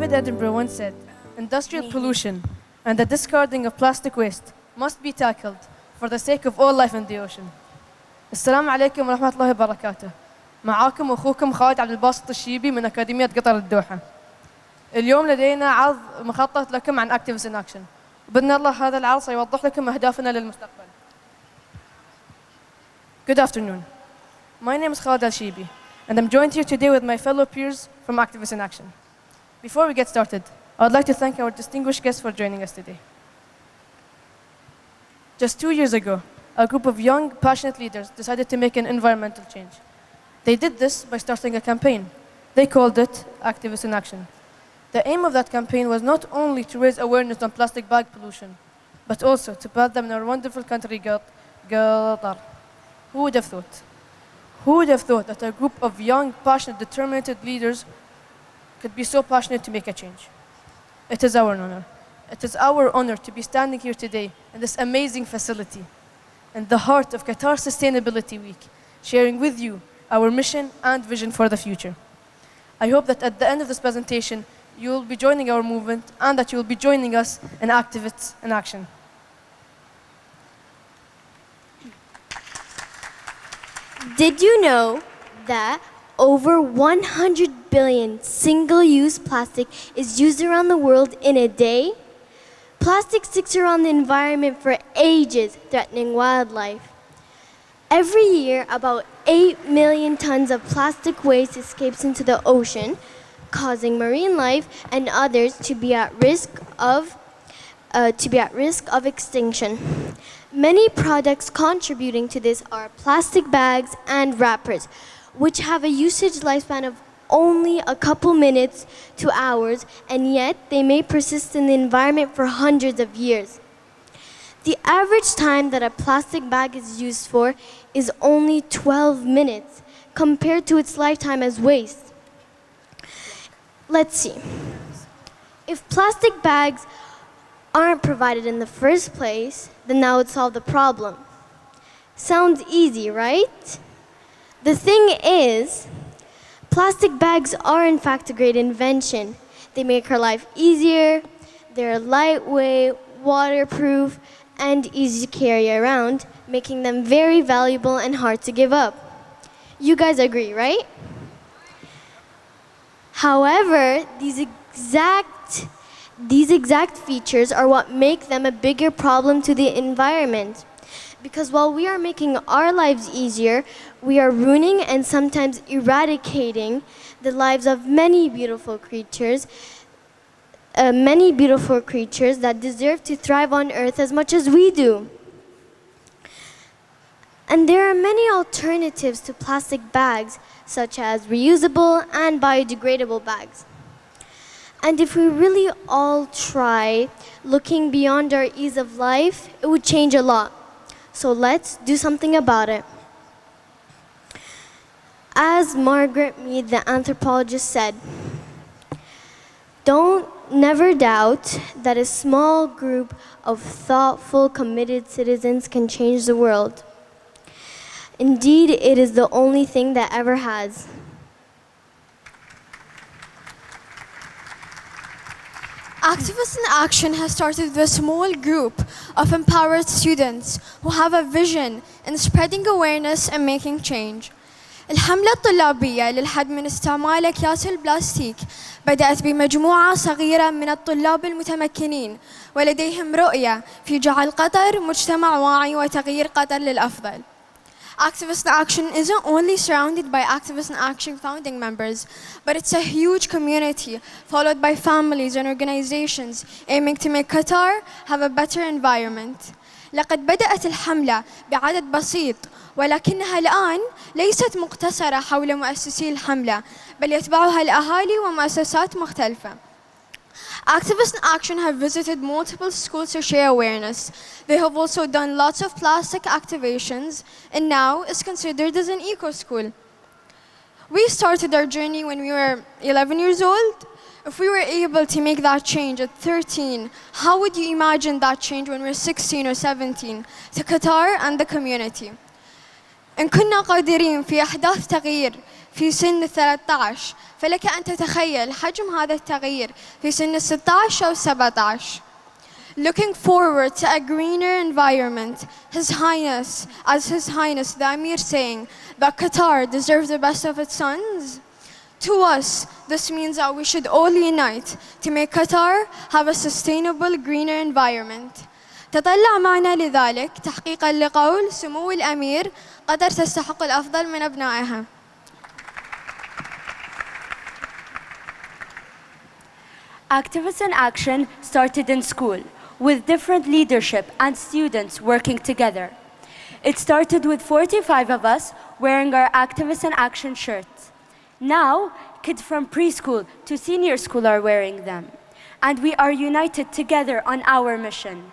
David Attenborough once said, industrial pollution and the discarding of plastic waste must be tackled for the sake of all life in the ocean. السلام عليكم ورحمة الله وبركاته. معاكم أخوكم خالد عبد الباسط الشيبي من أكاديمية قطر الدوحة. اليوم لدينا عرض مخطط لكم عن Activists in Action. بإذن الله هذا العرض سيوضح لكم أهدافنا للمستقبل. Good afternoon. My name is Khalid al-Shibi, and I'm joined here today with my fellow peers from Activists in Action. Before we get started, I would like to thank our distinguished guests for joining us today. Just 2 years ago, a group of young, passionate leaders decided to make an environmental change. They did this by starting a campaign. They called it Activists in Action. The aim of that campaign was not only to raise awareness on plastic bag pollution, but also to put them in our wonderful country, Qatar. Who would have thought? Who would have thought that a group of young, passionate, determined leaders could be so passionate to make a change? It is our honor. It is our honor to be standing here today in this amazing facility, in the heart of Qatar Sustainability Week, sharing with you our mission and vision for the future. I hope that at the end of this presentation, you will be joining our movement and that you will be joining us in Activists in Action. Did you know that over 100 billion single-use plastic is used around the world in a day? Plastic sticks around the environment for ages, threatening wildlife. Every year, about 8 million tons of plastic waste escapes into the ocean, causing marine life and others to be at risk of extinction. Many products contributing to this are plastic bags and wrappers, which have a usage lifespan of only a couple minutes to hours, and yet they may persist in the environment for hundreds of years. The average time that a plastic bag is used for is only 12 minutes compared to its lifetime as waste. Let's see. If plastic bags aren't provided in the first place, then that would solve the problem. Sounds easy, right? The thing is, plastic bags are in fact a great invention. They make our life easier, they're lightweight, waterproof, and easy to carry around, making them very valuable and hard to give up. You guys agree, right? However, these exact features are what make them a bigger problem to the environment. Because while we are making our lives easier, we are ruining and sometimes eradicating the lives of many beautiful creatures that deserve to thrive on Earth as much as we do. And there are many alternatives to plastic bags, such as reusable and biodegradable bags. And if we really all try looking beyond our ease of life, it would change a lot. So let's do something about it. As Margaret Mead, the anthropologist, said, never doubt that a small group of thoughtful, committed citizens can change the world. Indeed, it is the only thing that ever has. Activists in Action has started with a small group of empowered students who have a vision in spreading awareness and making change. الحملة الطلابية للحد من استعمال أكياس البلاستيك بدأت بمجموعة صغيرة من الطلاب المتمكنين ولديهم رؤية في جعل قطر مجتمع واعي وتغيير قطر للأفضل. Activists in Action isn't only surrounded by Activists in Action founding members, but it's a huge community followed by families and organizations aiming to make Qatar have a better environment. لقد بدأت الحملة بعدد بسيط ولكنها الآن ليست مقتصرة حول مؤسسي الحملة بل يتبعها الأهالي ومؤسسات مختلفة. Activists in Action have visited multiple schools to share awareness. They have also done lots of plastic activations and now is considered as an eco-school. We started our journey when we were 11 years old. If we were able to make that change at 13, how would you imagine that change when we're 16 or 17 to Qatar and the community? إن كنا قادرين في إحداث تغيير في سن 13. فلك أن تتخيل حجم هذا التغيير في سن 16 أو 17. Looking forward to a greener environment, His Highness the Emir saying that Qatar deserves the best of its sons. To us, this means that we should all unite to make Qatar have a sustainable, greener environment. تطلع معنا لذلك تحقيقا لقول سمو الأمير قطر تستحق الأفضل من أبنائها. Activists in Action started in school, with different leadership and students working together. It started with 45 of us wearing our Activists in Action shirts. Now, kids from preschool to senior school are wearing them, and we are united together on our mission.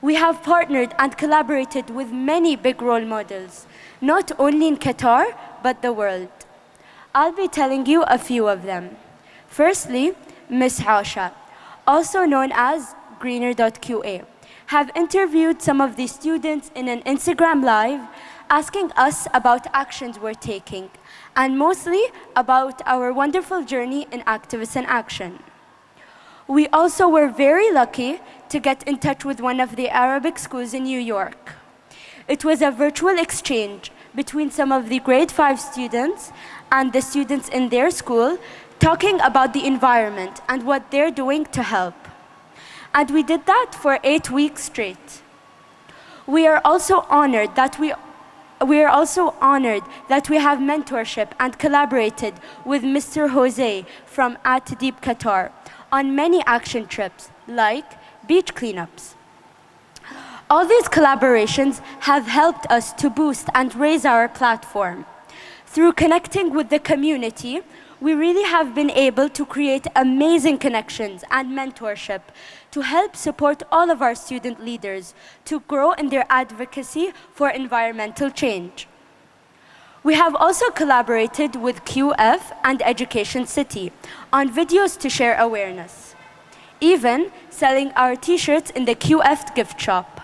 We have partnered and collaborated with many big role models, not only in Qatar, but the world. I'll be telling you a few of them. Firstly, Miss Aisha, also known as Greener.qa, have interviewed some of the students in an Instagram live asking us about actions we're taking, and mostly about our wonderful journey in Activists in Action. We also were very lucky to get in touch with one of the Arabic schools in New York. It was a virtual exchange between some of the grade 5 students and the students in their school, talking about the environment and what they're doing to help. And we did that for 8 weeks straight. We are also honored that we have mentorship and collaborated with Mr. Jose from Deep Qatar on many action trips, like beach cleanups. All these collaborations have helped us to boost and raise our platform. Through connecting with the community, we really have been able to create amazing connections and mentorship to help support all of our student leaders to grow in their advocacy for environmental change. We have also collaborated with QF and Education City on videos to share awareness, even selling our t-shirts in the QF gift shop.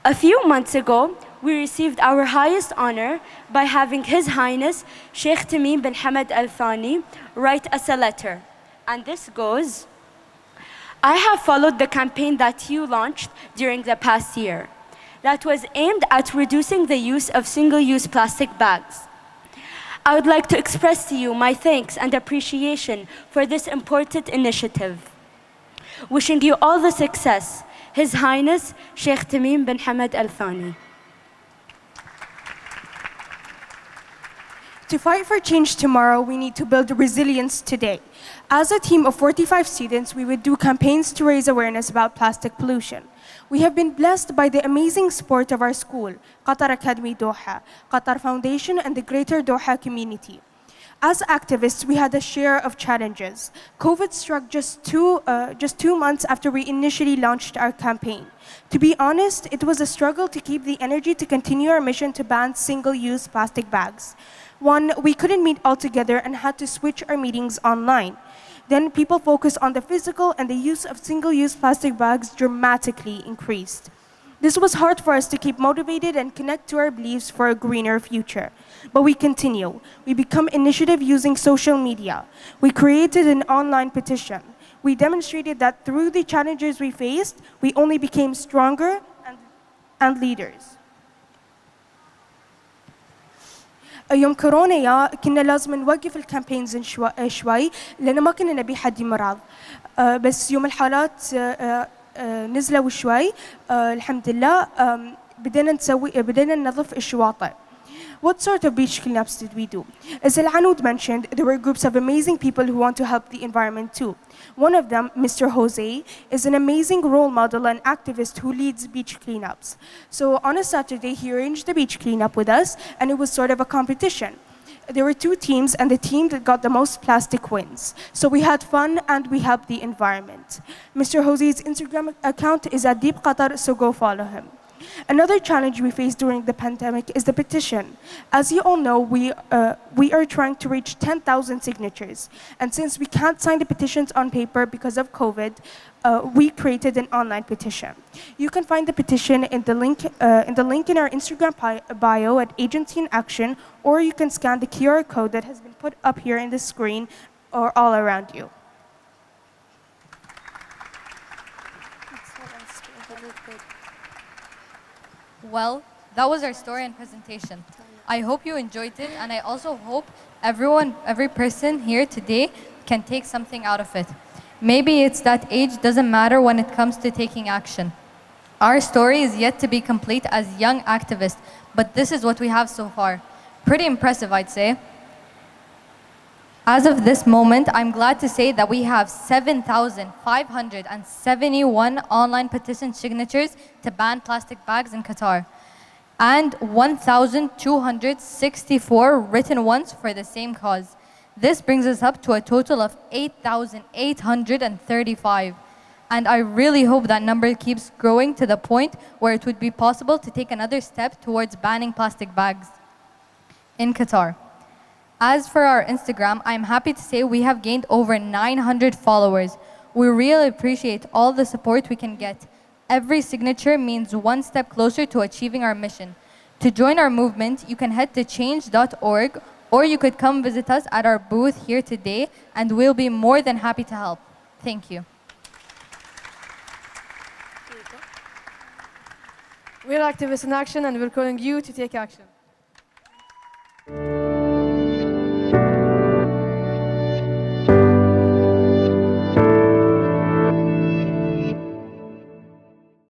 A few months ago, we received our highest honor by having His Highness Sheikh Tamim bin Hamad Al Thani write us a letter. And this goes, I have followed the campaign that you launched during the past year that was aimed at reducing the use of single-use plastic bags. I would like to express to you my thanks and appreciation for this important initiative. Wishing you all the success, His Highness Sheikh Tamim bin Hamad Al Thani. To fight for change tomorrow, we need to build resilience today. As a team of 45 students, we would do campaigns to raise awareness about plastic pollution. We have been blessed by the amazing support of our school, Qatar Academy Doha, Qatar Foundation, and the Greater Doha community. As activists, we had a share of challenges. COVID struck just two months after we initially launched our campaign. To be honest, it was a struggle to keep the energy to continue our mission to ban single-use plastic bags. One, we couldn't meet all together and had to switch our meetings online. Then people focused on the physical, and the use of single-use plastic bags dramatically increased. This was hard for us to keep motivated and connect to our beliefs for a greener future. But we continue. We become initiative using social media. We created an online petition. We demonstrated that through the challenges we faced, we only became stronger and leaders. يوم كورونا كنا لازم نوقف الكامبينز شوي لأن ما كنا نبي حد يمرض. بس يوم الحالات نزلوا شوي الحمد لله بدينا ننظف الشواطئ. What sort of beach cleanups did we do? As Alanoud mentioned, there were groups of amazing people who want to help the environment too. One of them, Mr. Jose, is an amazing role model and activist who leads beach cleanups. So on a Saturday, he arranged the beach cleanup with us, and it was sort of a competition. There were 2 teams, and the team that got the most plastic wins. So we had fun and we helped the environment. Mr. Jose's Instagram account is @Deep Qatar, so go follow him. Another challenge we faced during the pandemic is the petition. As you all know, we are trying to reach 10,000 signatures. And since we can't sign the petitions on paper because of COVID, we created an online petition. You can find the petition in the link in our Instagram bio at Agency in Action, or you can scan the QR code that has been put up here in the screen or all around you. Well, that was our story and presentation. I hope you enjoyed it, and I also hope every person here today can take something out of it. Maybe it's that age doesn't matter when it comes to taking action. Our story is yet to be complete as young activists, but this is what we have so far. Pretty impressive, I'd say. As of this moment, I'm glad to say that we have 7,571 online petition signatures to ban plastic bags in Qatar, and 1,264 written ones for the same cause. This brings us up to a total of 8,835. And I really hope that number keeps growing to the point where it would be possible to take another step towards banning plastic bags in Qatar. As for our Instagram, I'm happy to say we have gained over 900 followers. We really appreciate all the support we can get. Every signature means one step closer to achieving our mission. To join our movement, you can head to change.org, or you could come visit us at our booth here today, and we'll be more than happy to help. Thank you. We're Activists in Action, and we're calling you to take action.